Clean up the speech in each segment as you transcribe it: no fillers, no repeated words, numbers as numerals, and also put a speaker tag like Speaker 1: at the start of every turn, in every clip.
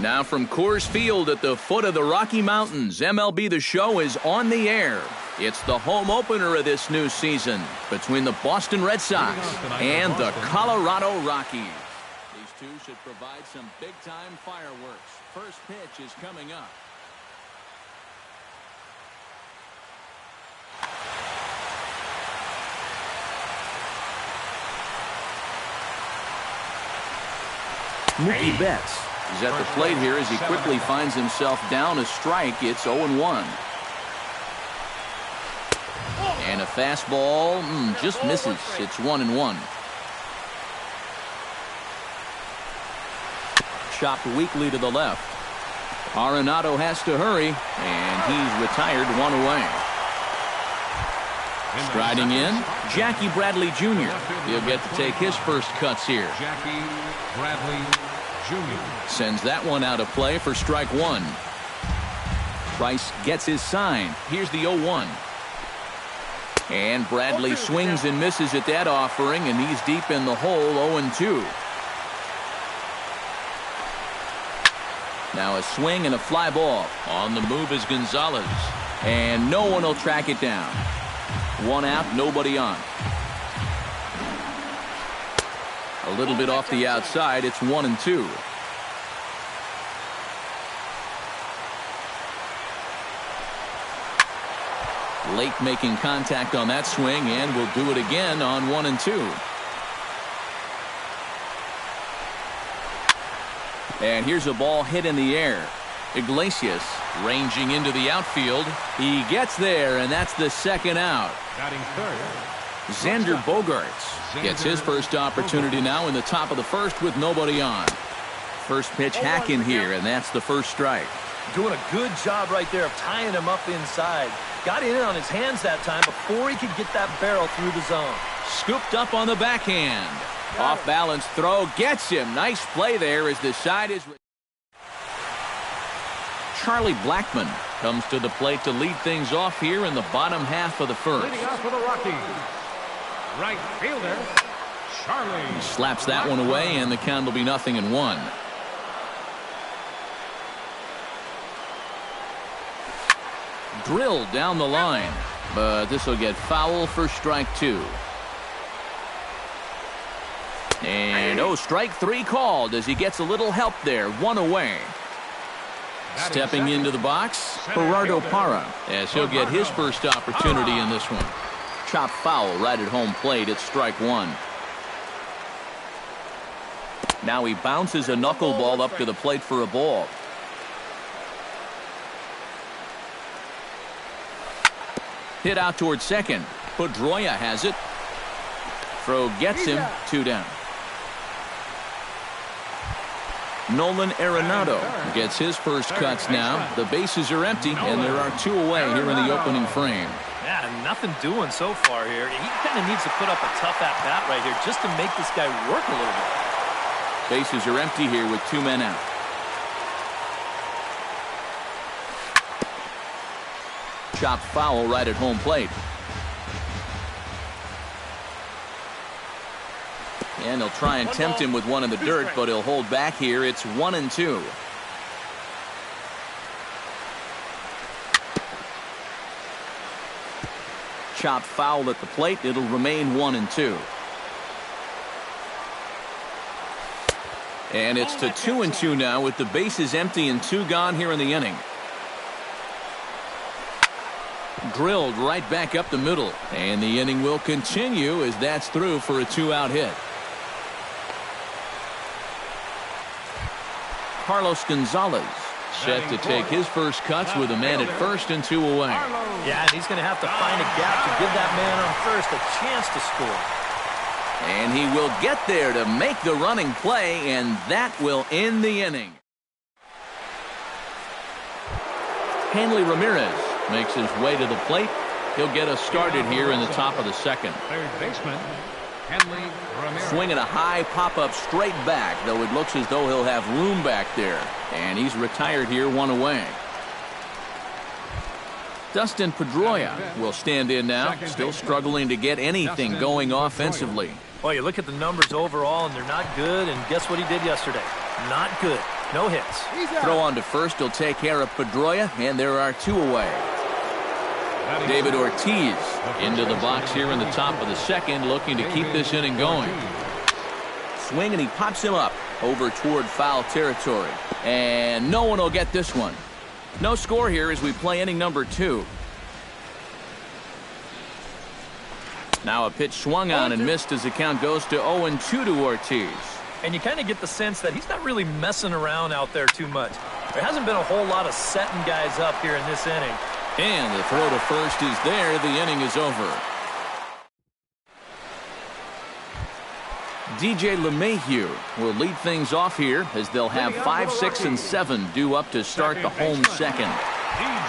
Speaker 1: Now from Coors Field at the foot of the Rocky Mountains, MLB The Show is on the air. It's the home opener of this new season between the Boston Red Sox and the Colorado Rockies. These two should provide some big-time fireworks. First pitch is coming up. Mookie Betts is at the plate here as he quickly finds himself down a strike. It's 0-1. And a fastball just misses. It's 1-1. Chopped weakly to the left. Arenado has to hurry, and he's retired, one away. Striding in, Jackie Bradley Jr. He'll get to take his first cuts here.
Speaker 2: Jackie Bradley Jr.
Speaker 1: Sends that one out of play for strike one. Price gets his sign. Here's the 0-1. And Bradley swings and misses at that offering, and he's deep in the hole, 0-2. Now a swing and a fly ball. On the move is Gonzalez. And no one will track it down. One out, nobody on. A little bit off the outside. It's 1-2. Late making contact on that swing, and will do it again on 1-2. And here's a ball hit in the air. Iglesias ranging into the outfield. He gets there, and that's the second out.
Speaker 2: Batting third,
Speaker 1: Xander Bogaerts gets his first opportunity now in the top of the first with nobody on. First pitch hack in here, and that's the first strike.
Speaker 3: Doing a good job right there of tying him up inside. Got in on his hands that time before he could get that barrel through the zone.
Speaker 1: Scooped up on the backhand. Off balance throw gets him. Nice play there as the side is. Charlie Blackmon comes to the plate to lead things off here in the bottom half of the first.
Speaker 2: leading off for the Rockies, right fielder, Charlie.
Speaker 1: He slaps that one away, and the count will be 0-1. Drilled down the line, but this will get foul for strike two. And strike three called as he gets a little help there. One away. Stepping into the box, Gerardo Parra, as he'll get his first opportunity in this one. Chopped foul right at home plate. It's strike one. Now he bounces a knuckleball up to the plate for a ball. Hit out towards second. Pedroia has it. Throw gets him. 2 down. Nolan Arenado gets his first cuts now. The bases are empty, and there are 2 away here in the opening frame.
Speaker 3: Yeah, nothing doing so far here. He kind of needs to put up a tough at-bat right here just to make this guy work a little bit.
Speaker 1: Bases are empty here with 2 men out. Chopped foul right at home plate. And he'll try and tempt him with one in the dirt, but he'll hold back here. It's 1-2. Chopped foul at the plate. It'll remain 1-2. And it's to 2-2 now with the bases empty and 2 gone here in the inning. Drilled right back up the middle, and the inning will continue as that's through for a 2-out hit. Carlos Gonzalez set to take his first cuts with a man at first and 2 away.
Speaker 3: Yeah, and he's going to have to find a gap to give that man on first a chance to score.
Speaker 1: And he will get there to make the running play, and that will end the inning. Hanley Ramirez makes his way to the plate. He'll get us started here in the top of the second.
Speaker 2: Third baseman, Hanley Ramirez.
Speaker 1: Swinging a high pop-up straight back, though it looks as though he'll have room back there. And he's retired here, 1 away. Dustin Pedroia will stand in now, still struggling to get anything going offensively.
Speaker 3: Well, you look at the numbers overall, and they're not good, and guess what he did yesterday? Not good. No hits.
Speaker 1: Throw on to first. He'll take care of Pedroia, and there are 2 away. David Ortiz into the box here in the top of the second, looking to keep this inning going. Swing, and he pops him up over toward foul territory. And no one will get this one. No score here as we play inning number 2. Now a pitch swung on and missed as the count goes to 0-2 to Ortiz.
Speaker 3: And you kind of get the sense that he's not really messing around out there too much. There hasn't been a whole lot of setting guys up here in this inning.
Speaker 1: And the throw to first is there. The inning is over. DJ LeMahieu will lead things off here as they'll have 5, 6, and 7 due up to start the home second.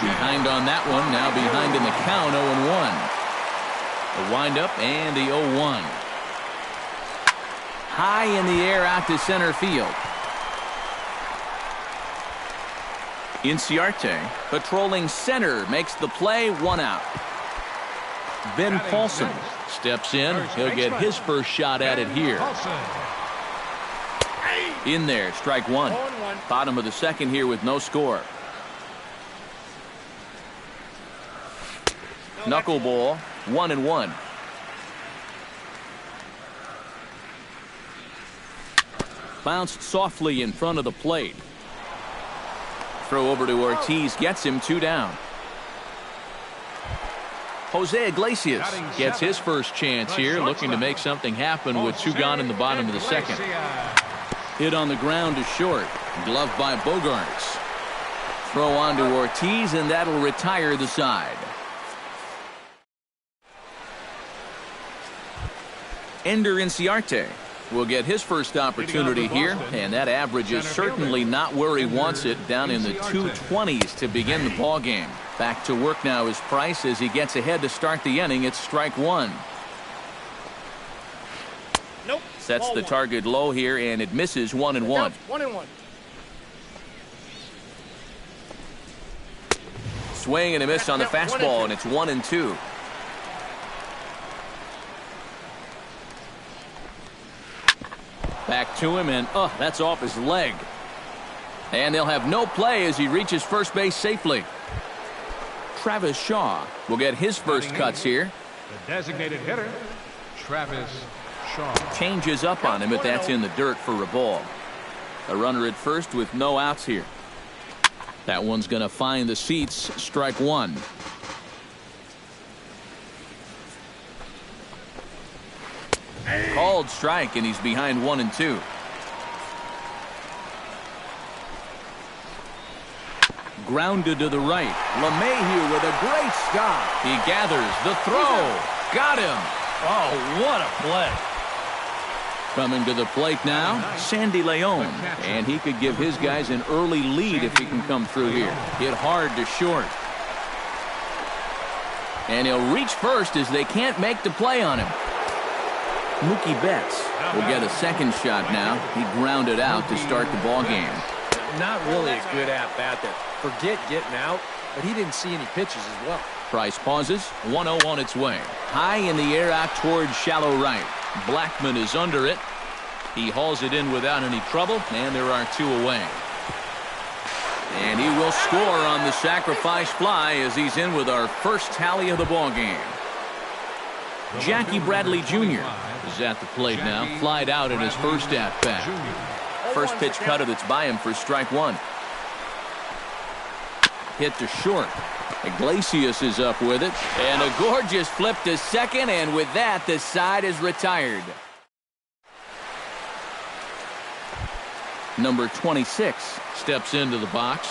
Speaker 1: Behind on that one, now behind in the count, 0-1. The windup and the 0-1. High in the air out to center field. Inciarte patrolling center makes the play, 1 out. Ben Paulson steps in. He'll get his first shot at it here. In there, strike 1. Bottom of the second here with no score. Knuckleball, 1-1. Bounced softly in front of the plate. Throw over to Ortiz gets him 2 down. Jose Iglesias gets his first chance here, looking to make something happen with 2 gone in the bottom of the second. Hit on the ground to short. Gloved by Bogaerts. Throw on to Ortiz, and that'll retire the side. Ender Inciarte will get his first opportunity here, and that average is certainly not where he wants it, down in the 220s to begin the ball game. Back to work now is Price as he gets ahead to start the inning. It's strike 1.
Speaker 4: Nope.
Speaker 1: Sets the target low here, and it misses, 1-1.
Speaker 4: 1-1.
Speaker 1: Swing and a miss on the fastball, and it's 1-2. Back to him, and that's off his leg. And they'll have no play as he reaches first base safely. Travis Shaw will get his first cuts here.
Speaker 2: The designated hitter, Travis Shaw.
Speaker 1: Changes up on him, but that's in the dirt for a ball. A runner at first with no outs here. That one's going to find the seats, strike 1. Called strike, and he's behind 1-2. Grounded to the right. LeMahieu with a great stop. He gathers the throw. Got him.
Speaker 3: Oh, what a play.
Speaker 1: Coming to the plate now, Sandy Leon. And he could give his guys an early lead if he can come through here. Hit hard to short. And he'll reach first as they can't make the play on him. Mookie Betts will get a second shot now. He grounded out to start the ball game.
Speaker 3: Not really a good at-bat there. Forget getting out, but he didn't see any pitches as well.
Speaker 1: Price pauses. 1-0 on its way. High in the air out towards shallow right. Blackman is under it. He hauls it in without any trouble, and there are 2 away. And he will score on the sacrifice fly as he's in with our first tally of the ball game. Jackie Bradley Jr. is at the plate now. Flied out in his first at-bat. First pitch cutter that's by him for strike 1. Hit to short. Iglesias is up with it. And a gorgeous flip to second, and with that, the side is retired. Number 26 steps into the box.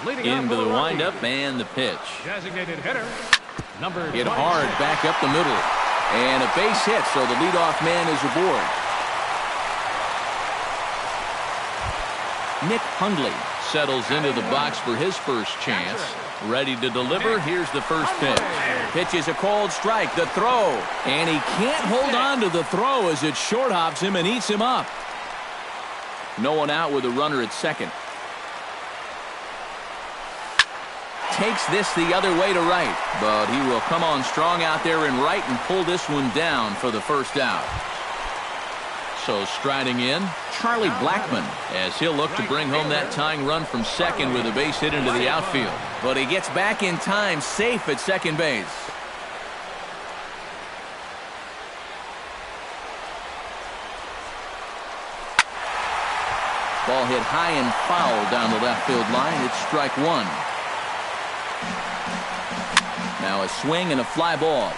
Speaker 1: Into the windup and the pitch.
Speaker 2: Designated hitter, number
Speaker 1: Hit hard back up the middle. And a base hit, so the leadoff man is aboard. Nick Hundley settles into the box for his first chance. Ready to deliver. Here's the first pitch. Pitch is a called strike. The throw. And he can't hold on to the throw as it short hops him and eats him up. No one out with a runner at second. Takes this the other way to right, but he will come on strong out there in right and pull this one down for the first out. So striding in, Charlie Blackmon, as he'll look to bring home that tying run from second with a base hit into the outfield. But he gets back in time, safe at second base. Ball hit high and foul down the left field line. It's strike one. Now a swing and a fly ball.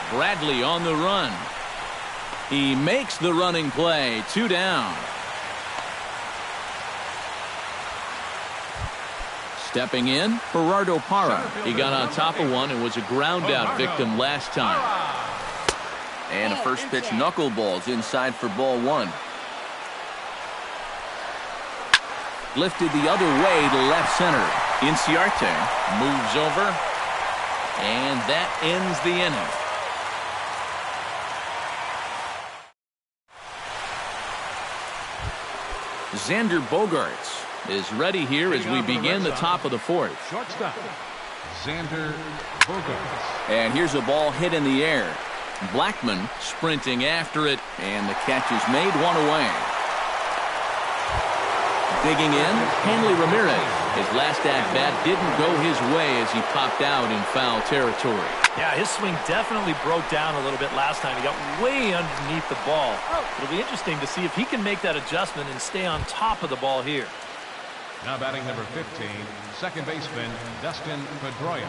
Speaker 1: Bradley on the run. He makes the running play. 2 down. Stepping in, Gerardo Parra. He got on top of one and was a ground out victim last time. And a first pitch knuckleballs inside for ball one. Lifted the other way to left center. Inciarte moves over. And that ends the inning. Xander Bogaerts is ready here as we begin the top of the fourth.
Speaker 2: Shortstop, Xander Bogaerts.
Speaker 1: And here's a ball hit in the air. Blackmon sprinting after it, and the catch is made, one away. Digging in, Hanley Ramirez. His last at-bat didn't go his way as he popped out in foul territory.
Speaker 3: Yeah, his swing definitely broke down a little bit last time. He got way underneath the ball. It'll be interesting to see if he can make that adjustment and stay on top of the ball here.
Speaker 2: Now batting number 15, second baseman Dustin Pedroia.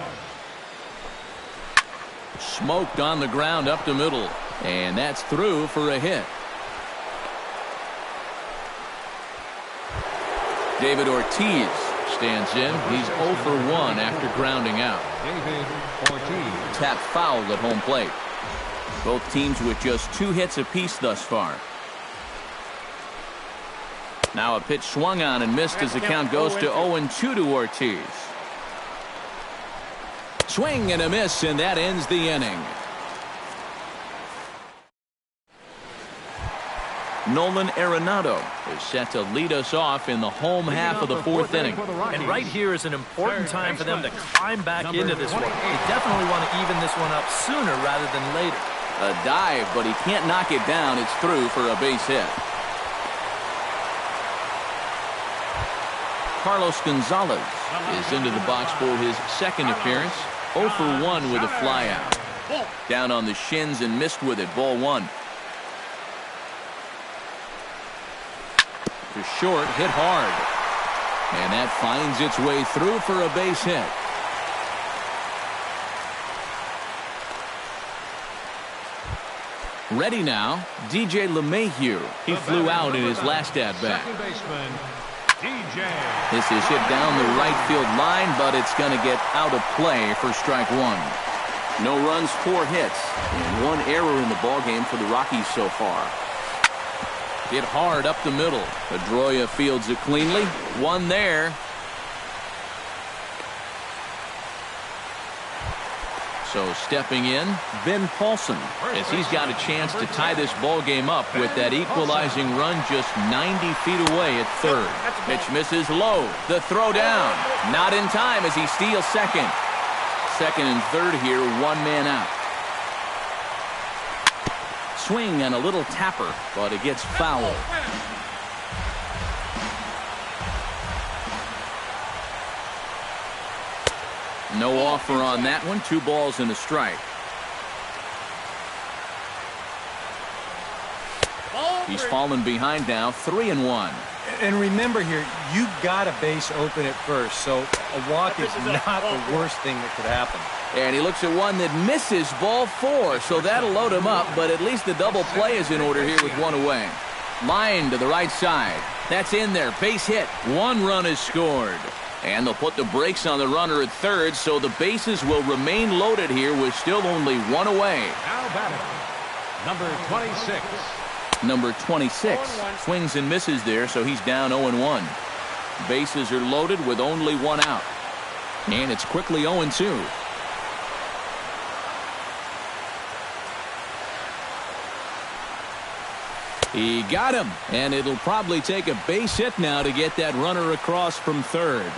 Speaker 1: Smoked on the ground up the middle, and that's through for a hit. David Ortiz stands in. He's 0 for 1 after grounding out.
Speaker 2: David Ortiz.
Speaker 1: Tap foul at home plate. Both teams with just 2 hits apiece thus far. Now a pitch swung on and missed as the count goes to 0-2 to Ortiz. Swing and a miss, and that ends the inning. Nolan Arenado is set to lead us off in the home half of the fourth inning.
Speaker 3: And right here is an important time for them to climb back into this one. They definitely want to even this one up sooner rather than later.
Speaker 1: A dive, but he can't knock it down. It's through for a base hit. Carlos Gonzalez is into the box for his second appearance. 0 for 1 with a flyout. Down on the shins and missed with it. Ball one. To short, hit hard. And that finds its way through for a base hit. Ready now, DJ LeMahieu. He flew out in his last at-bat.
Speaker 2: Second baseman DJ.
Speaker 1: This is hit down the right field line, but it's going to get out of play for strike one. No runs, 4 hits, and 1 error in the ballgame for the Rockies so far. Hit hard up the middle. Pedroia fields it cleanly. 1 there. So stepping in, Ben Paulson, as he's got a chance to tie this ball game up with that equalizing run just 90 feet away at third. Pitch misses low. The throw down. Not in time as he steals second. Second and third here, 1 man out. Swing and a little tapper, but it gets foul. No offer on that one. 2 balls and a strike. He's fallen behind now, 3-1.
Speaker 4: And remember here, you got a base open at first, so a walk is not the worst thing that could happen.
Speaker 1: And he looks at one that misses, ball 4, so that'll load him up, but at least the double play is in order here with 1 away. Line to the right side. That's in there. Base hit. 1 run is scored. And they'll put the brakes on the runner at third, so the bases will remain loaded here with still only 1 away.
Speaker 2: Now batting, number 26.
Speaker 1: Number 26 swings and misses there, so he's down 0-1. Bases are loaded with only 1 out. And it's quickly 0-2. He got him, and it'll probably take a base hit now to get that runner across from third.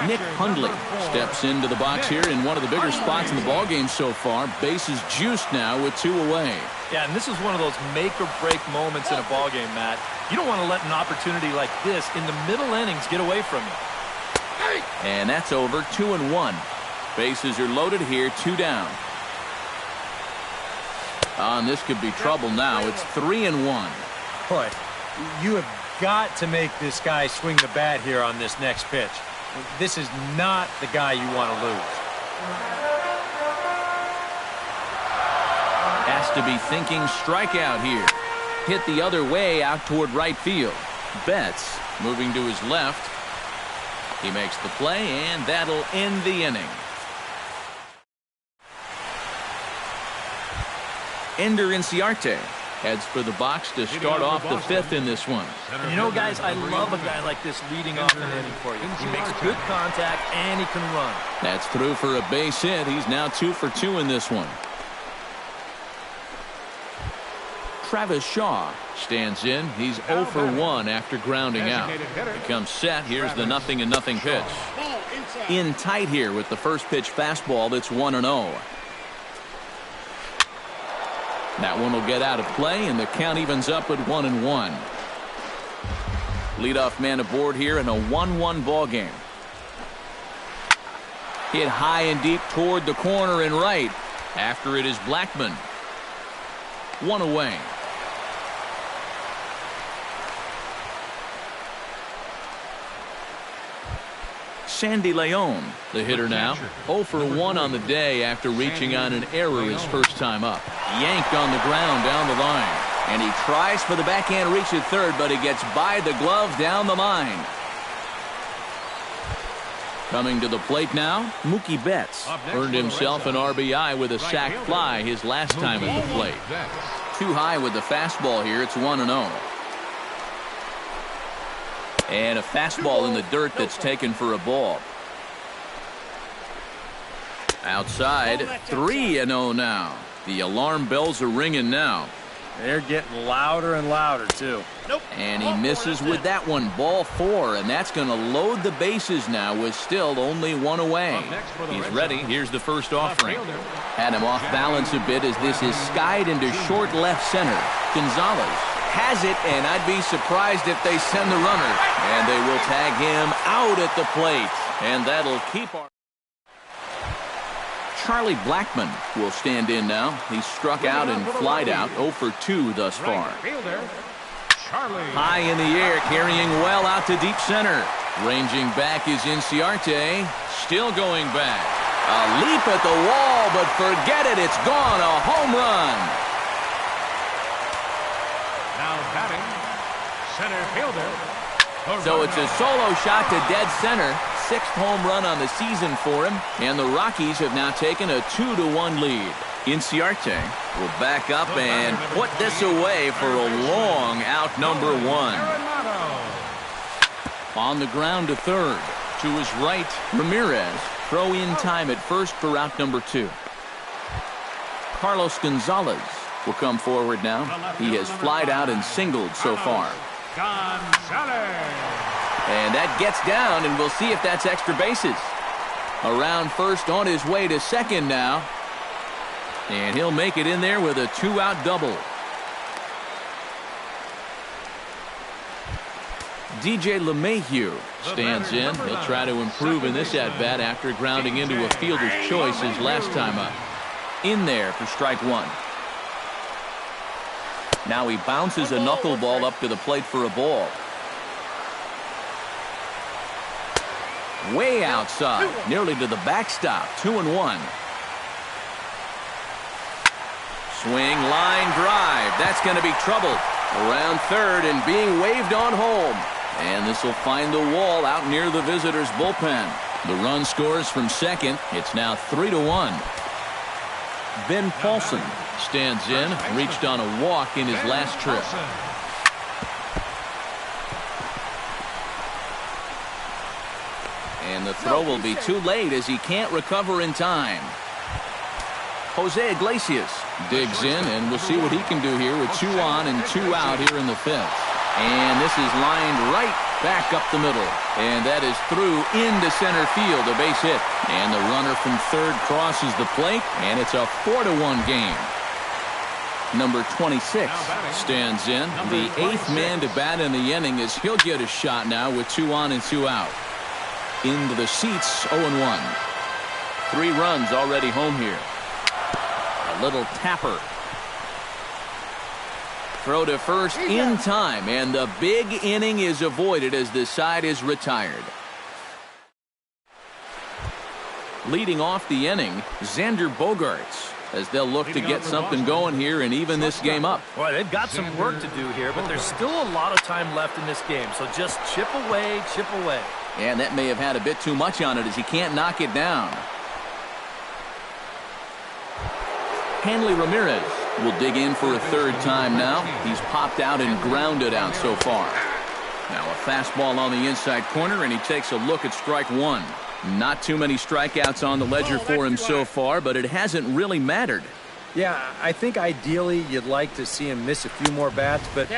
Speaker 1: Nick Hundley steps into the box here in one of the bigger spots in the ballgame so far. Bases juiced now with 2 away.
Speaker 3: Yeah, and this is one of those make-or-break moments in a ballgame, Matt. You don't want to let an opportunity like this in the middle innings get away from you.
Speaker 1: And that's over. 2-1. Bases are loaded here. 2 down. And this could be trouble now. It's 3-1.
Speaker 4: Boy, you have got to make this guy swing the bat here on this next pitch. This is not the guy you want to lose.
Speaker 1: Has to be thinking strikeout here. Hit the other way out toward right field. Betts moving to his left. He makes the play, and that'll end the inning. Ender Inciarte heads for the box to start off the 5th in this one.
Speaker 3: And you know, guys, I love a guy like this leading off an inning for you. He makes good contact, and he can run.
Speaker 1: That's through for a base hit. He's now 2 for 2 in this one. Travis Shaw stands in. He's 0 for 1 after grounding out. Becomes set. Here's the 0-0 pitch. In tight here with the first pitch fastball. That's 1-0. That one will get out of play, and the count evens up at 1-1. Leadoff man aboard here in a 1-1 ball game. Hit high and deep toward the corner and right. After it is Blackmon. 1 away. Sandy Leon, the hitter now. 0 for 1 on the day after reaching on an error his first time up. Yanked on the ground down the line. And he tries for the backhand reach at third, but he gets by the glove down the line. Coming to the plate now, Mookie Betts earned himself an RBI with a sac fly his last time at the plate. Too high with the fastball here. It's 1-0. And a fastball in the dirt that's taken for a ball. Outside, 3-0 now. The alarm bells are ringing now.
Speaker 4: They're getting louder and louder, too.
Speaker 1: And he misses with that one. Ball 4, and that's going to load the bases now with still only 1 away. He's ready. Here's the first offering. Had him off balance a bit as this is skied into short left center. Gonzalez has it, and I'd be surprised if they send the runner. And they will tag him out at the plate. And that'll keep our... Charlie Blackmon will stand in now. He's struck out and flied out. 0 for 2 thus far. High in the air, carrying well out to deep center. Ranging back is Inciarte. Still going back. A leap at the wall, but forget it. It's gone. A home run.
Speaker 2: Now batting, center fielder.
Speaker 1: So it's a solo shot to dead center. 6th home run on the season for him. And the Rockies have now taken a 2-1 lead. Inciarte will back up and put this away for a long out number 1. On the ground to third. To his right, Ramirez. Throw in time at first for out number 2. Carlos Gonzalez will come forward now. He has flied out and singled so far. And that gets down, and we'll see if that's extra bases. Around first, on his way to second now. And he'll make it in there with a 2-out double. DJ LeMahieu stands in. He'll try to improve in this at-bat after grounding into a fielder's choice his last time up. In there for strike 1. Now he bounces a knuckleball up to the plate for a ball. Way outside, nearly to the backstop. 2-1. Swing, line drive. That's going to be trouble. Around third and being waved on home. And this will find the wall out near the visitors' bullpen. The run scores from second. It's now 3-1. Ben Paulson stands in. Reached on a walk in his last trip. And the throw will be too late as he can't recover in time. Jose Iglesias digs in, and we'll see what he can do here with 2 on and 2 out here in the 5th. And this is lined right back up the middle. And that is through into center field, a base hit. And the runner from third crosses the plate, and it's a 4-1 game. Number 26 stands in. The 8th man to bat in the inning as he'll get a shot now with 2 on and 2 out. Into the seats, 0-1. 3 runs already home here. A little tapper. Throw to first in time, and the big inning is avoided as the side is retired. Leading off the inning, Xander Bogaerts, as they'll look to get something going here and even this game up.
Speaker 3: Well, they've got some work to do here, but there's still a lot of time left in this game, so just chip away, chip away.
Speaker 1: And that may have had a bit too much on it as he can't knock it down. Hanley Ramirez will dig in for a third time now. He's popped out and grounded out so far. Now a fastball on the inside corner, and he takes a look at strike 1. Not too many strikeouts on the ledger for him so far, but it hasn't really mattered.
Speaker 4: Yeah, I think ideally you'd like to see him miss a few more bats, but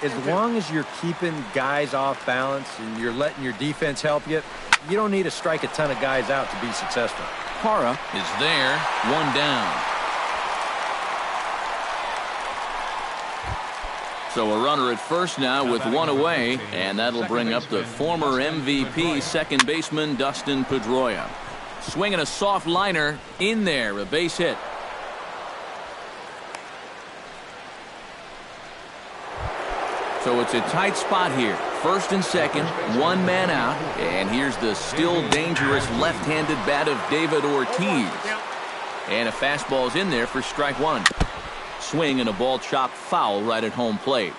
Speaker 4: as long as you're keeping guys off balance and you're letting your defense help you, you don't need to strike a ton of guys out to be successful.
Speaker 1: Parra is there, 1 down. So a runner at first now with 1 away, and that'll bring up the former MVP second baseman Dustin Pedroia. Swinging a soft liner in there, a base hit. So it's a tight spot here. First and second, 1 man out, and here's the still dangerous left-handed bat of David Ortiz. And a fastball's in there for strike 1. Swing and a ball chopped foul right at home plate.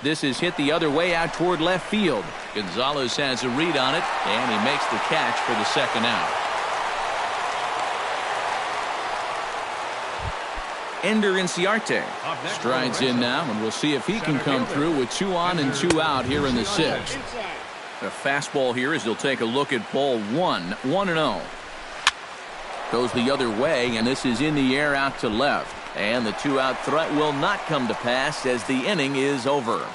Speaker 1: This is hit the other way out toward left field. Gonzalez has a read on it, and he makes the catch for the second out. Ender Inciarte strides in now, and we'll see if he can come through with 2 on and 2 out here in the 6th. The fastball here as he'll take a look at ball 1, 1-0. Goes the other way, and this is in the air out to left. And the 2-out threat will not come to pass as the inning is over.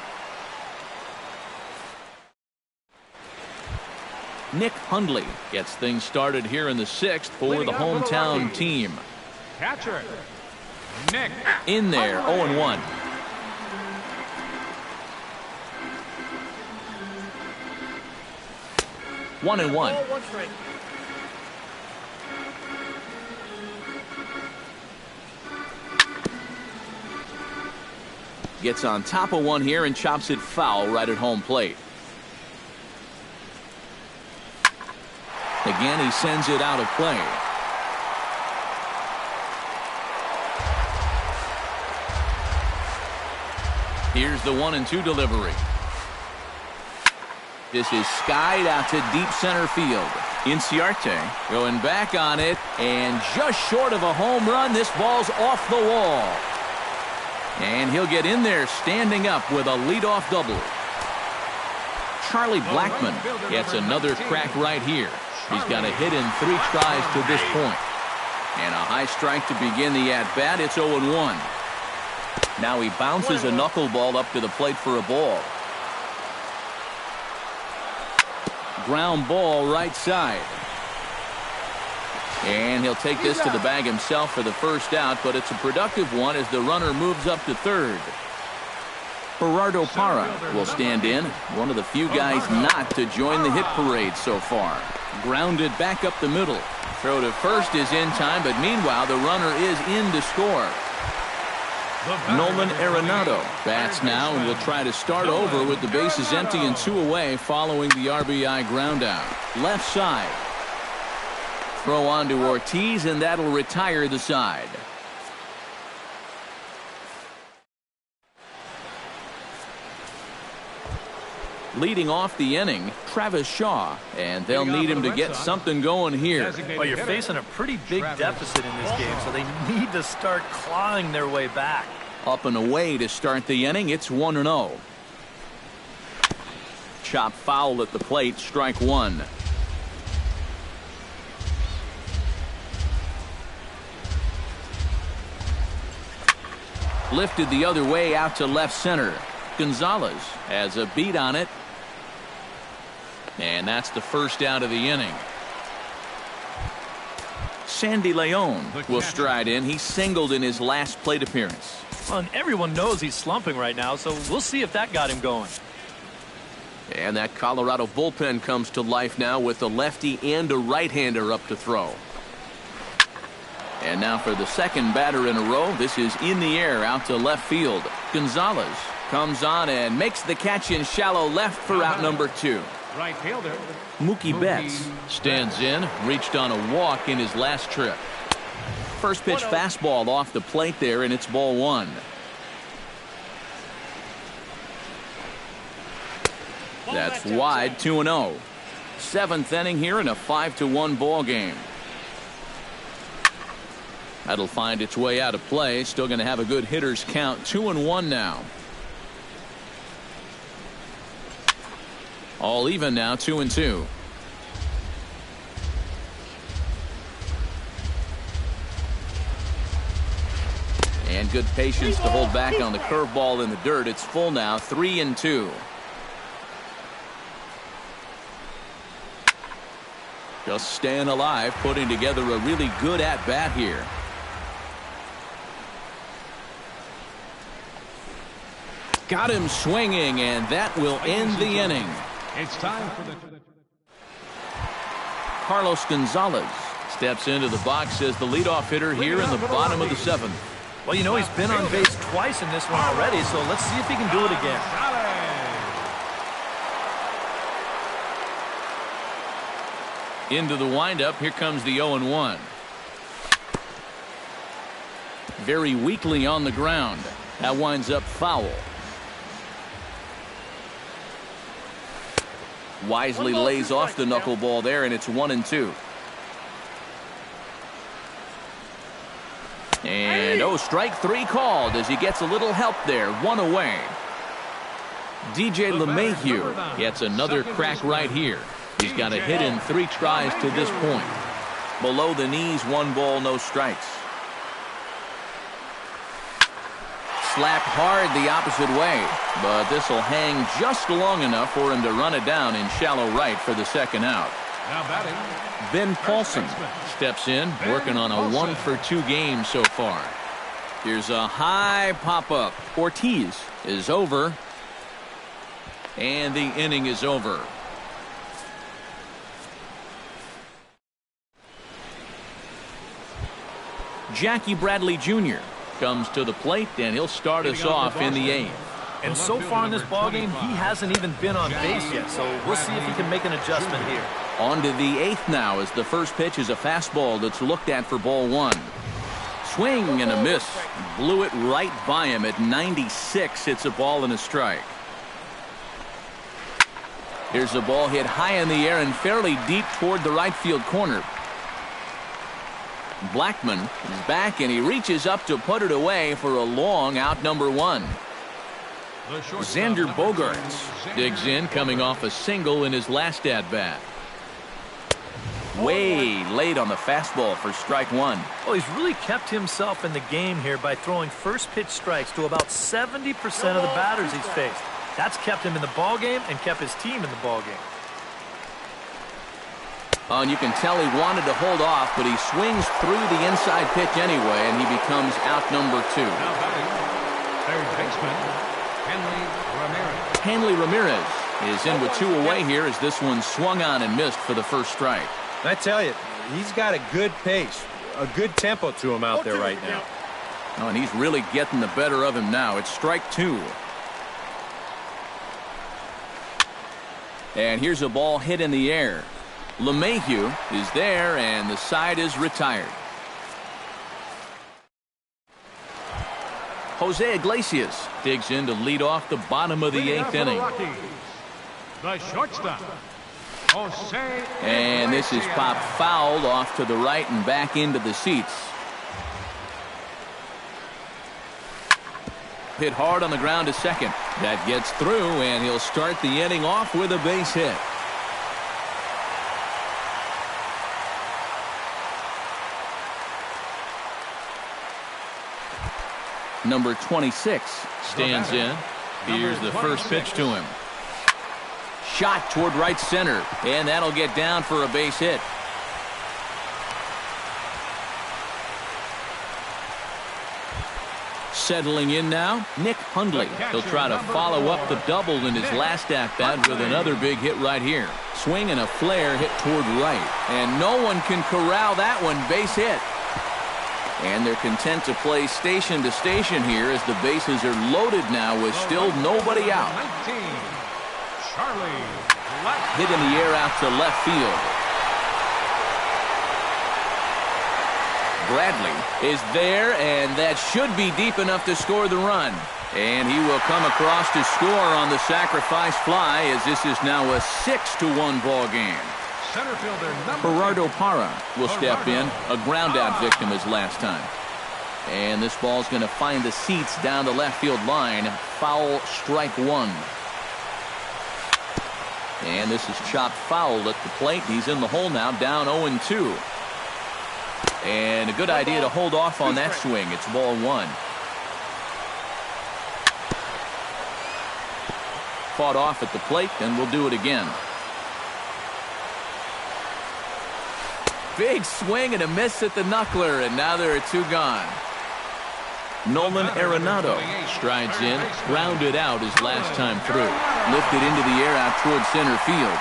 Speaker 1: Nick Hundley gets things started here in the 6th for the hometown team.
Speaker 2: Catcher, Nick.
Speaker 1: In there, 0-1. One and one. Gets on top of one here and chops it foul right at home plate. Again, he sends it out of play. Here's the 1-2 delivery. This is skied out to deep center field. Inciarte going back on it, and just short of a home run, this ball's off the wall. And he'll get in there standing up with a leadoff double. Charlie Blackmon gets another crack right here. He's got a hit in 3 tries to this point. And a high strike to begin the at-bat. It's 0-1. Now he bounces a knuckleball up to the plate for a ball. Ground ball right side. And he'll take this to the bag himself for the first out, but it's a productive one as the runner moves up to third. Gerardo Parra will stand in, one of the few guys not to join the hit parade so far. Grounded back up the middle. Throw to first is in time, but meanwhile the runner is in to score. Nolan Arenado bats now and will try to start over with the bases empty and 2 away following the RBI ground out. Left side. Throw on to Ortiz, and that'll retire the side. Leading off the inning, Travis Shaw, and they'll need him to get something going here.
Speaker 3: Well, you're facing a pretty big deficit in this game, so they need to start clawing their way back.
Speaker 1: Up and away to start the inning, it's 1-0. Chop foul at the plate, strike 1. Lifted the other way out to left center. Gonzalez has a beat on it. And that's the first out of the inning. Sandy Leon will stride in. He singled in his last plate appearance.
Speaker 3: Well, and everyone knows he's slumping right now, so we'll see if that got him going.
Speaker 1: And that Colorado bullpen comes to life now with a lefty and a right-hander up to throw. And now for the second batter in a row. This is in the air out to left field. Gonzalez comes on and makes the catch in shallow left for out number 2.
Speaker 2: Right fielder.
Speaker 1: Mookie Betts stands in, reached on a walk in his last trip. First pitch fastball off the plate there, and it's ball 1. That's wide, 2-0. 7th inning here in a 5-1 ball game. That'll find its way out of play. Still going to have a good hitter's count. 2-1 now. All even now, 2-2. And good patience to hold back on the curveball in the dirt. It's full now, 3-2. Just staying alive, putting together a really good at-bat here. Got him swinging, and that will end the inning.
Speaker 2: It's time for the...
Speaker 1: Carlos Gonzalez steps into the box as the leadoff hitter here in the bottom of the 7th.
Speaker 3: Well, you know, he's been on base twice in this one already, so let's see if he can do it again.
Speaker 1: Into the windup. Here comes the 0-1. Very weakly on the ground. That winds up foul. Wisely lays off the knuckleball there, and it's 1-2. And strike 3 called as he gets a little help there. 1 away. DJ LeMahieu gets another crack right here. He's got a hit in 3 tries to this point. Below the knees, 1 ball, no strikes. Slapped hard the opposite way, but this will hang just long enough for him to run it down in shallow right for the second out.
Speaker 2: Now batting,
Speaker 1: Ben Paulson steps in, working on a 1-for-2 game so far. Here's a high pop-up. Ortiz is over, and the inning is over. Jackie Bradley Jr. comes to the plate, and he'll start us off in the 8th.
Speaker 3: And so far in this ballgame, he hasn't even been on base yet, so we'll see if he can make an adjustment here.
Speaker 1: On to the 8th now as the first pitch is a fastball that's looked at for ball 1. Swing and a miss. Blew it right by him at 96. It's a ball and a strike. Here's a ball hit high in the air and fairly deep toward the right field corner. Blackman is back, and he reaches up to put it away for a long out number 1. Xander Bogaerts digs in, coming off a single in his last at-bat. Way late on the fastball for strike 1.
Speaker 3: Well, he's really kept himself in the game here by throwing first pitch strikes to about 70% of the batters he's faced. That's kept him in the ballgame and kept his team in the ballgame.
Speaker 1: Oh, and you can tell he wanted to hold off, but he swings through the inside pitch anyway, and he becomes out number 2.
Speaker 2: now batting, third baseman, Hanley
Speaker 1: Hanley
Speaker 2: Ramirez.
Speaker 1: Ramirez is in with 2 away here as this one swung on and missed for the first strike.
Speaker 4: And I tell you, he's got a good pace, a good tempo to him out there right now.
Speaker 1: Oh, and he's really getting the better of him now. It's strike 2. And here's a ball hit in the air. LeMahieu is there, and the side is retired. Jose Iglesias digs in to lead off the bottom of the 8th inning.
Speaker 2: The shortstop, Jose.
Speaker 1: And this is popped fouled off to the right and back into the seats. Hit hard on the ground to second. That gets through, and he'll start the inning off with a base hit. Number 26 stands in. Here's the first pitch to him. Shot toward right center, and that'll get down for a base hit. Settling in now, Nick Hundley. He'll try to follow up the double in his last at-bat with another big hit right here. Swing and a flare hit toward right, and no one can corral that one. Base hit. And they're content to play station to station here as the bases are loaded now with still nobody out.
Speaker 2: 19, Charlie.
Speaker 1: Hit in the air out to left field. Bradley is there, and that should be deep enough to score the run. And he will come across to score on the sacrifice fly as this is now a 6-1 ball game.
Speaker 2: Center fielder
Speaker 1: Gerardo Parra will step in, a ground-out victim as last time. And this ball's going to find the seats down the left field line. Foul, strike one. And this is chopped foul at the plate. He's in the hole now, down 0-2. And a good idea to hold off on that swing. It's ball one. Fought off at the plate, and we'll do it again. Big swing and a miss at the knuckler, and now there are two gone. Nolan Arenado strides in, grounded out his last time through. Lifted into the air out towards center field.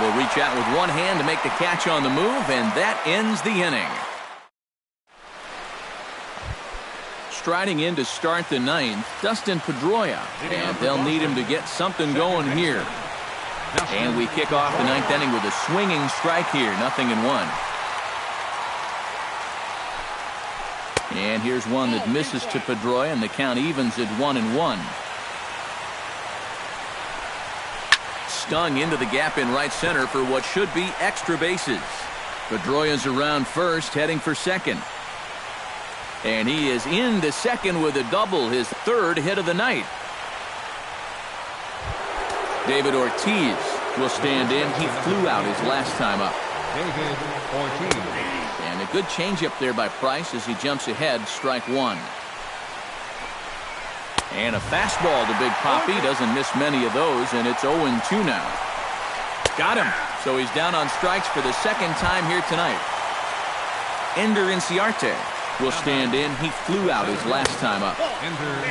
Speaker 1: Will reach out with one hand to make the catch on the move, and that ends the inning. Striding in to start the ninth, Dustin Pedroia, and they'll need him to get something going here. And we kick off the ninth inning with a swinging strike here, 0-1. And here's one that misses to Pedroia, and the count evens at 1-1. Stung into the gap in right center for what should be extra bases. Pedroia's around first, heading for second. And he is into second with a double, his third hit of the night. David Ortiz will stand in. He flew out his last time up.
Speaker 2: David Ortiz.
Speaker 1: And a good changeup there by Price as he jumps ahead, strike one. And a fastball to Big Papi. Doesn't miss many of those, and it's 0-2 now. Got him. So he's down on strikes for the second time here tonight. Ender Inciarte will stand in. He flew out his last time up.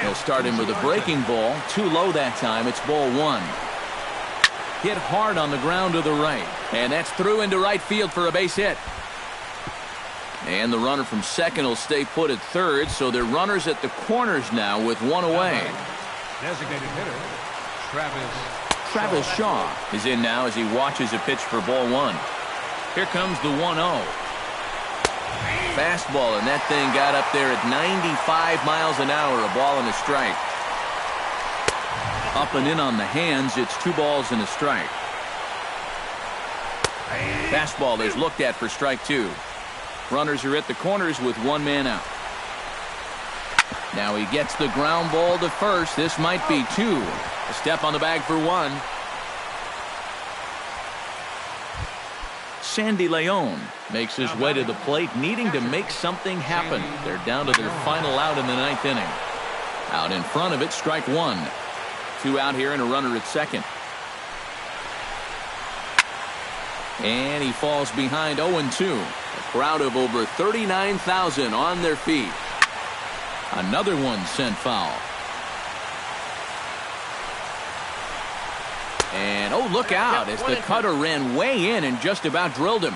Speaker 1: He'll start him with a breaking ball. Too low that time. It's ball one. Hit hard on the ground to the right. And that's through into right field for a base hit. And the runner from second will stay put at third, so they're runners at the corners now with one away.
Speaker 2: Designated hitter,
Speaker 1: Travis Shaw is in now as he watches a pitch for ball one. Here comes the 1-0. Fastball, and that thing got up there at 95 miles an hour, a ball and a strike. Up and in on the hands, it's 2 balls and a strike. Fastball is looked at for strike two. Runners are at the corners with one man out. Now he gets the ground ball to first. This might be two. A step on the bag for one. Sandy Leon makes his way to the plate, needing to make something happen. They're down to their final out in the ninth inning. Out in front of it, strike one. 2 out here and a runner at second. And he falls behind 0-2. A crowd of over 39,000 on their feet. Another one sent foul. And oh, look out as the cutter ran way in and just about drilled him.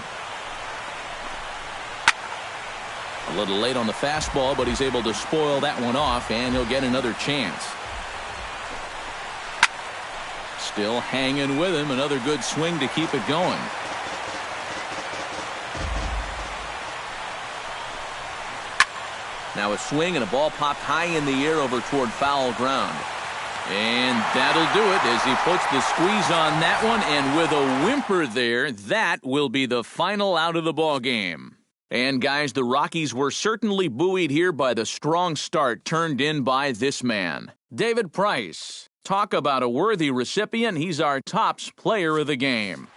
Speaker 1: A little late on the fastball, but he's able to spoil that one off, and he'll get another chance. Still hanging with him. Another good swing to keep it going. Now a swing and a ball popped high in the air over toward foul ground. And that'll do it as he puts the squeeze on that one, and with a whimper there, that will be the final out of the ball game. And guys, the Rockies were certainly buoyed here by the strong start turned in by this man, David Price. Talk about a worthy recipient. He's our tops player of the game.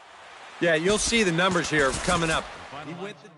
Speaker 4: Yeah, you'll see the numbers here coming up. He went the